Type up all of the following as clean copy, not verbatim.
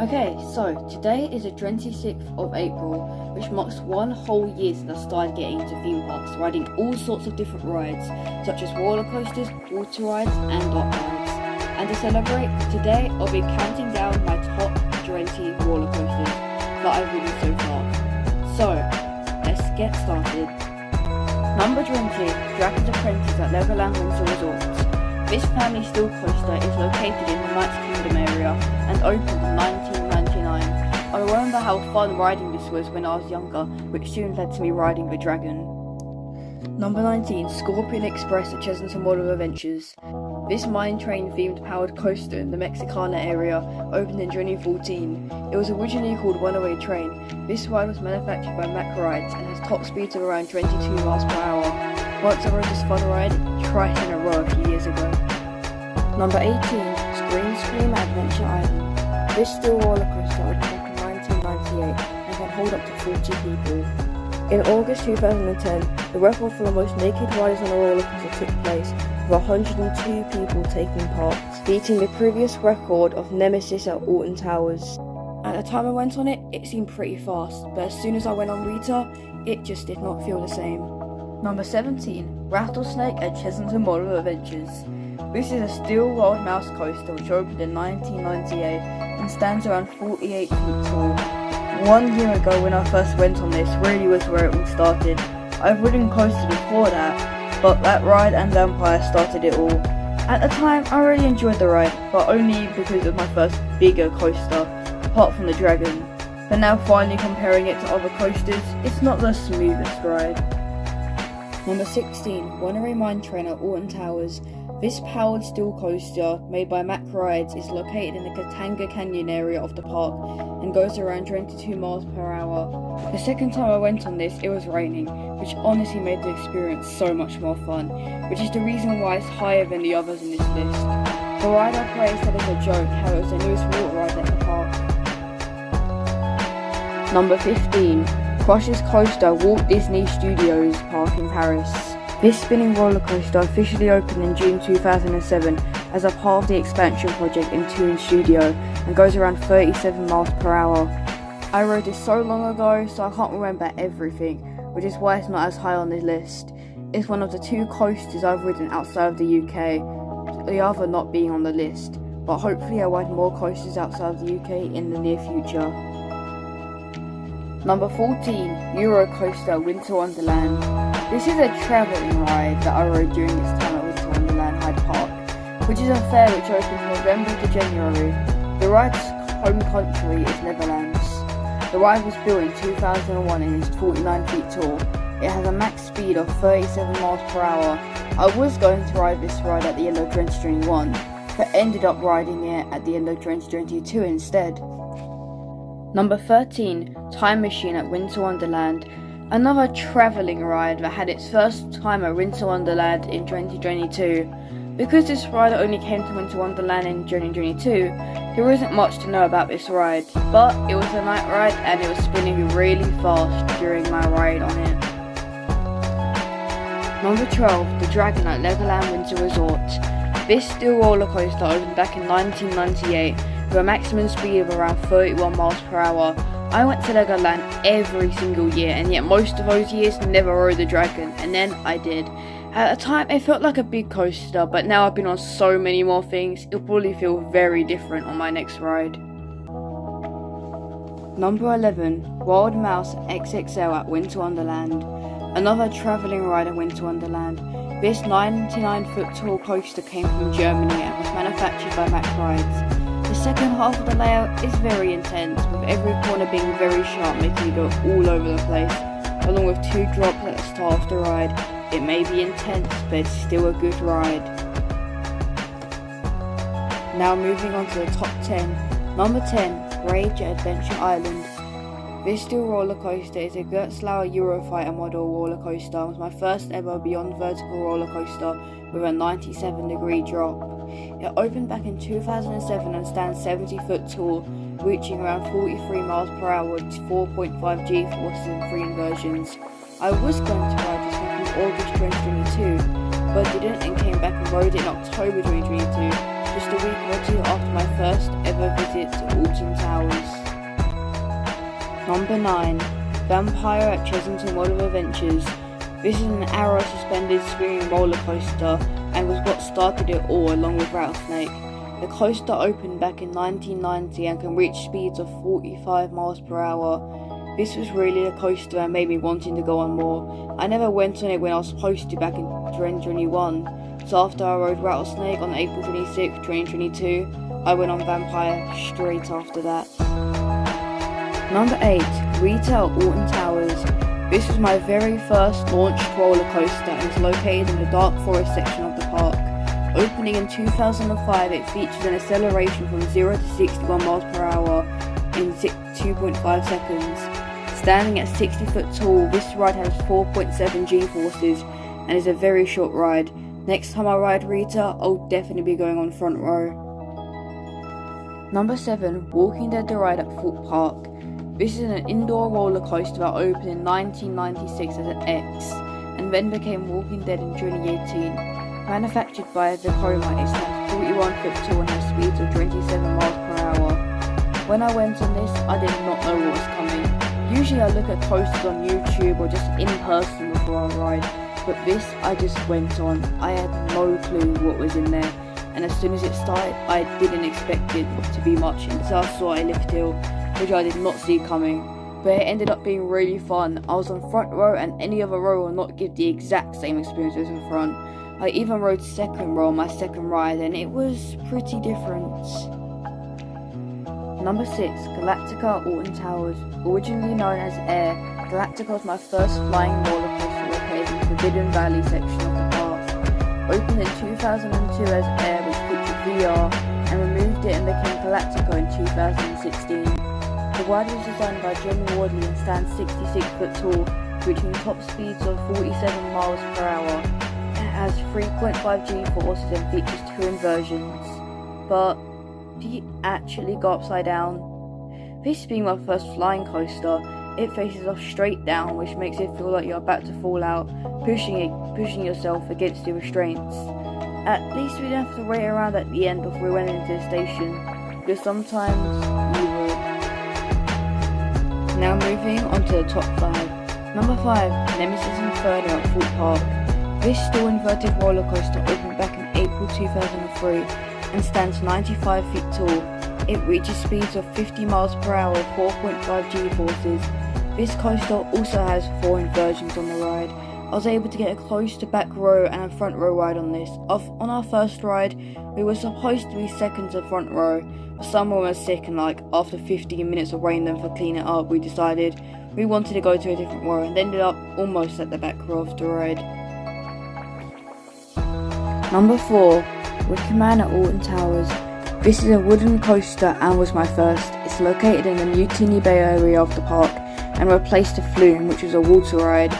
Okay, so today is the 26th of April, which marks one whole year since I started getting into theme parks, riding all sorts of different rides, such as roller coasters, water rides, and dot rides. And to celebrate, today I'll be counting down my top 20 roller coasters that I've ridden so far. So, let's get started. Number 20, Dragon's Apprentice at Legoland Winter Resort. This family steel coaster is located in the Magic Kingdom area and opened in 1999. I remember how fun riding this was when I was younger, which soon led to me riding the dragon. Number 19, Scorpion Express at Chesington World of Adventures. This mine train themed powered coaster in the Mexicana area opened in 2014. It was originally called Runaway Train. This ride was manufactured by Mack Rides and has top speeds of around 22 miles per hour. Once I rode this fun ride twice in a row a few years ago. Number 18, Scream Adventure Island. This steel roller coaster opened back in 1998 and can hold up to 40 people. In August 2010, the record for the most naked riders on a roller coaster took place, with 102 people taking part, beating the previous record of Nemesis at Orton Towers. At the time I went on it, it seemed pretty fast, but as soon as I went on Rita, it just did not feel the same. Number 17, Rattlesnake at Chesington World of Adventures. This is a steel rolled mouse coaster which opened in 1998 and stands around 48 feet tall. 1 year ago when I first went on this really was where it all started. I've ridden coasters before that, but that ride and Empire started it all. At the time I really enjoyed the ride, but only because of my first bigger coaster, apart from the Dragon. But now finally comparing it to other coasters, it's not the smoothest ride. Number 16, Runaway Mine Train at Orton Towers. This powered steel coaster, made by Mack Rides, is located in the Katanga Canyon area of the park and goes around 22 miles per hour. The second time I went on this, it was raining, which honestly made the experience so much more fun, which is the reason why it's higher than the others in this list. The ride operator said as a joke how it was the newest water ride at the park. Number 15, Crush's Coaster, Walt Disney Studios Park in Paris. This spinning roller coaster officially opened in June 2007 as a part of the expansion project in Toon Studio and goes around 37 miles per hour. I rode this so long ago, so I can't remember everything, which is why it's not as high on this list. It's one of the two coasters I've ridden outside of the UK, the other not being on the list, but hopefully I'll ride more coasters outside of the UK in the near future. Number 14, Euro Coaster Winter Wonderland. This is a travelling ride that I rode during its time at Winter Wonderland Hyde Park, which is a fair which opens November to January. The ride's home country is Netherlands. The ride was built in 2001 and is 49 feet tall. It has a max speed of 37 miles per hour. I was going to ride this ride at the end of 2021, but ended up riding it at the end of 2022 instead. Number 13, Time Machine at Winter Wonderland. Another travelling ride that had its first time at Winter Wonderland in 2022. Because this ride only came to Winter Wonderland in 2022, there isn't much to know about this ride, but it was a night ride and it was spinning really fast during my ride on it. Number 12, the Dragonite Legoland Winter Resort. This steel roller coaster opened back in 1998 with a maximum speed of around 31 miles per hour. I went to Legoland every single year, and yet most of those years never rode the Dragon, and then I did. At the time it felt like a big coaster, but now I've been on so many more things, it'll probably feel very different on my next ride. Number 11, Wild Mouse XXL at Winter Wonderland. Another travelling ride at Winter Wonderland. This 99-foot tall coaster came from Germany and was manufactured by Mack Rides. The second half of the layout is very intense, with every corner being very sharp, making you go all over the place, along with 2 drops at the start of the ride. It may be intense, but it's still a good ride. Now moving on to the top 10. Number 10, Rage at Adventure Island. This steel roller coaster is a Gerstlauer Eurofighter model roller coaster and was my first ever beyond vertical roller coaster with a 97-degree drop. It opened back in 2007 and stands 70 foot tall, reaching around 43 miles per hour with 4.5 G-forces and 3 inversions. I was going to ride this back in August 2022, but didn't and came back and rode it in October 2022. just a week or two after my first ever visit to Alton Towers. Number 9. Vampire at Chesington World of Adventures. This is an arrow suspended swinging roller coaster and was what started it all, along with Rattlesnake. The coaster opened back in 1990 and can reach speeds of 45 miles per hour. This was really a coaster and made me wanting to go on more. I never went on it when I was supposed to back in 2021, so after I rode Rattlesnake on April 26, 2022, I went on Vampire straight after that. Number 8. Rita at Orton Towers. This was my very first launched roller coaster and is located in the Dark Forest section of the park. Opening in 2005, it features an acceleration from 0 to 61 miles per hour in 2.5 seconds. Standing at 60 foot tall, this ride has 4.7 G-forces and is a very short ride. Next time I ride Rita, I'll definitely be going on front row. Number 7. Walking Dead the Ride at Thorpe Park. This is an indoor roller coaster that opened in 1996 as an X and then became Walking Dead in 2018. Manufactured by Dragonite, it stands 41 foot tall and has speeds of 27 miles per hour. When I went on this, I did not know what was coming. Usually I look at coasters on YouTube or just in person before I ride, but this I just went on. I had no clue what was in there, and as soon as it started, I didn't expect it to be much until I saw a lift hill, which I did not see coming. But it ended up being really fun. I was on front row, and any other row will not give the exact same experience as in front. I even rode second row on my second ride, and it was pretty different. Number 6. Galactica at Orton Towers. Originally known as Air, Galactica was my first flying roller coaster located in the Ridden Valley section of the park. Opened in 2002 as Air, which featured VR, and removed it and became Galactica in 2016. The ride was designed by John Wardley and stands 66 foot tall, reaching top speeds of 47 miles per hour. It has 3.5 G-forces and features 2 inversions. But do you actually go upside down? This being my first flying coaster, it faces off straight down, which makes it feel like you're about to fall out, pushing yourself against the restraints. At least we didn't have to wait around at the end before we went into the station, because sometimes you would. Now moving on to the top 5. Number 5. Nemesis Inferno at Thorpe Park. This still inverted roller coaster opened back in April 2003 and stands 95 feet tall. It reaches speeds of 50 miles per hour with 4.5 G-forces. This coaster also has 4 inversions on the ride. I was able to get a close to back row and a front row ride on this. On our first ride, we were supposed to be second to front row, but someone was sick, and after 15 minutes of waiting them for clean it up, we decided we wanted to go to a different row and ended up almost at the back row of the ride. Number 4. Wicker Man at Alton Towers. This is a wooden coaster and was my first. It's located in the Mutiny Bay area of the park and replaced the Flume, which was a water ride.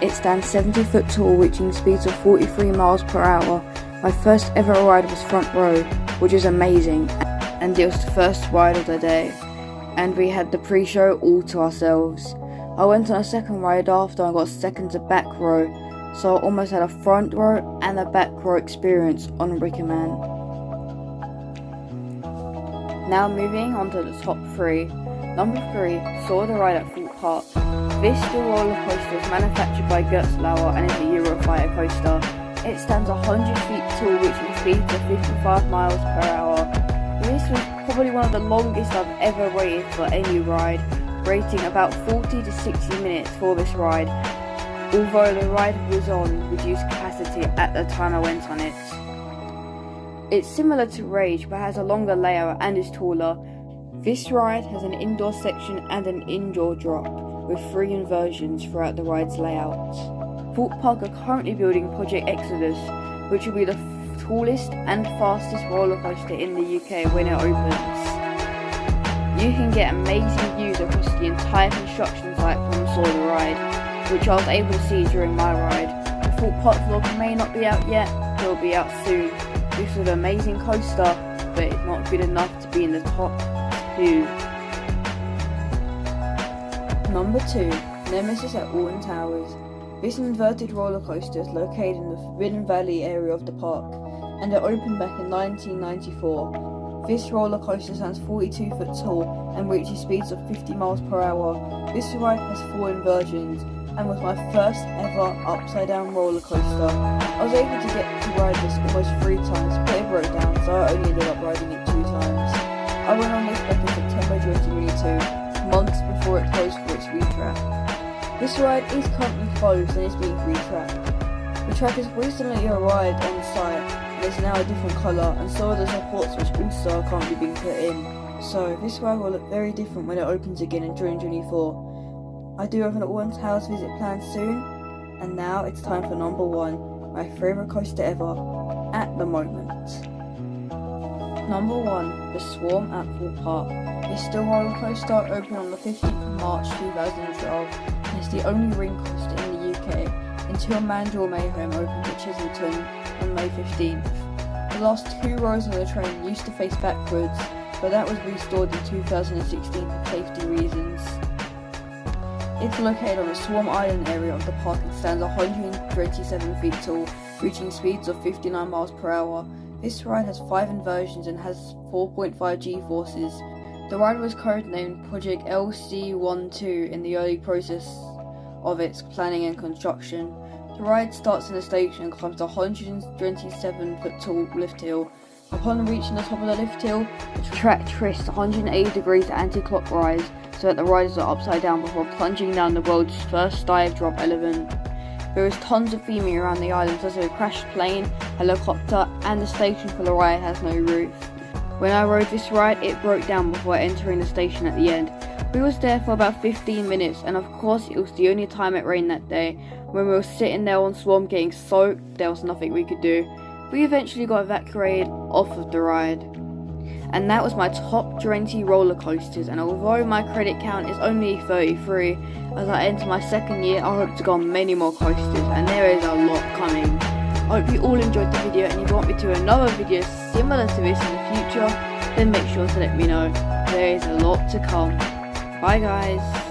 It stands 70 foot tall, reaching speeds of 43 miles per hour. My first ever ride was front row, which was amazing, and it was the first ride of the day, and we had the pre-show all to ourselves. I went on a second ride after and got second to back row, so I almost had a front row and a back row experience on Wicker Man. Now moving on to the top 3. Number 3, Saw the Ride at Thorpe Park. This steel roller coaster is manufactured by Galactica and is a Eurofighter coaster. It stands 100 feet tall, reaching speeds of 55 miles per hour. This was probably one of the longest I've ever waited for any ride, rating about 40 to 60 minutes for this ride, although the ride was on reduced capacity at the time I went on it. It's similar to Rage but has a longer layout and is taller. This ride has an indoor section and an indoor drop, with 3 inversions throughout the ride's layout. Thorpe Park are currently building Project Exodus, which will be the tallest and fastest roller coaster in the UK when it opens. You can get amazing views across the entire construction site from Saw the Ride, which I was able to see during my ride. The Thorpe Park vlog may not be out yet, but it will be out soon. This was an amazing coaster, but it's not good enough to be in the top 2. Number 2. Nemesis at Orton Towers. This inverted roller coaster is located in the Ridden Valley area of the park. and it opened back in 1994. This roller coaster stands 42 foot tall and reaches speeds of 50 miles per hour. This ride has 4 inversions and was my first ever upside down roller coaster. I was able to get to ride this almost 3 times, but it broke down, so I only ended up riding it 2 times. I went on this back in September 2022, months before it closed for its retrack. This ride is currently closed and is being retracked. The track has recently arrived on site and is now a different colour, and so are the supports which also are currently being put in. So this ride will look very different when it opens again in 2024. I do have an Orton Towers visit planned soon, and now it's time for number 1, my favourite coaster ever at the moment. Number 1, the Swarm at Thorpe Park. This still roller coaster opened on the 15th of March 2012 and is the only ring coaster in the UK until Mandrill Mayhem opened at Chislington on May 15th. The last 2 rows of the train used to face backwards, but that was restored in 2016 for safety reasons. It's located on the Swarm Island area of the park and stands 127 feet tall, reaching speeds of 59 miles per hour. This ride has 5 inversions and has 4.5 G-forces. The ride was codenamed Project LC12 in the early process of its planning and construction. The ride starts in the station and climbs the 127 foot tall lift hill. Upon reaching the top of the lift hill, the track twists 180 degrees anti-clockwise so that the riders are upside down before plunging down the world's first dive drop element. There is tons of theming around the island, such as a crashed plane, helicopter, and the station for the ride has no roof. When I rode this ride, it broke down before entering the station at the end. We was there for about 15 minutes, and of course it was the only time it rained that day. When we were sitting there on Swarm getting soaked, there was nothing we could do. We eventually got evacuated off of the ride. And that was my top 20 roller coasters, and although my credit count is only 33, as I enter my 2nd year I hope to go on many more coasters, and there is a lot coming. I hope you all enjoyed the video, and if you want me to do another video similar to this in the future, then make sure to let me know. There is a lot to come. Bye guys.